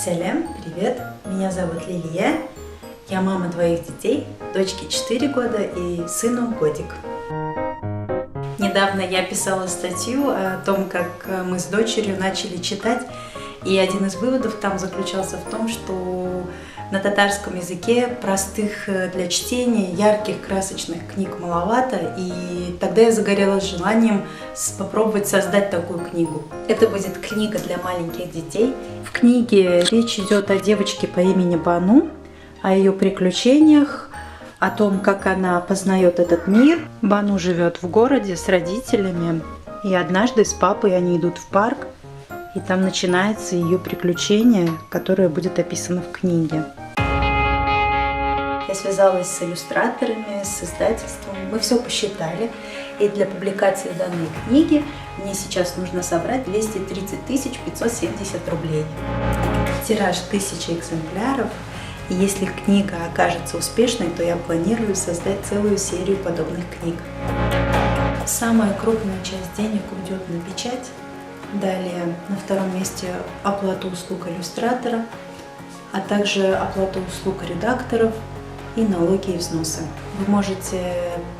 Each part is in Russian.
Салям, привет! Меня зовут Лилия. Я мама двоих детей, дочке 4 года и сыну годик. Недавно я писала статью о том, как мы с дочерью начали читать, и один из выводов там заключался в том, что на татарском языке простых для чтения, ярких, красочных книг маловато, и тогда я загорелась желанием попробовать создать такую книгу. Это будет книга для маленьких детей. В книге речь идет о девочке по имени Бану, о ее приключениях, о том, как она познает этот мир. Бану живет в городе с родителями, и однажды с папой они идут в парк, и там начинается ее приключение, которое будет описано в книге. Я связалась с иллюстраторами, с издательством, мы все посчитали, и для публикации данной книги мне сейчас нужно собрать 230 570 рублей. Тираж 1000 экземпляров, и если книга окажется успешной, то я планирую создать целую серию подобных книг. Самая крупная часть денег уйдет на печать. Далее на втором месте оплата услуг иллюстратора, а также оплата услуг редакторов и налоги и взносы. Вы можете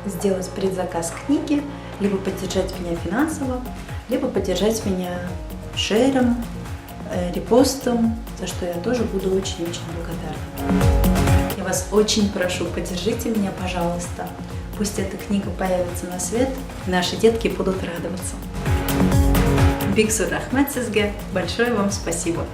сделать предзаказ книги, либо поддержать меня финансово, либо поддержать меня шером, репостом, за что я тоже буду очень-очень благодарна. Я вас очень прошу, поддержите меня, пожалуйста. Пусть эта книга появится на свет, и наши детки будут радоваться. Биг рахмат сизге, большое вам спасибо.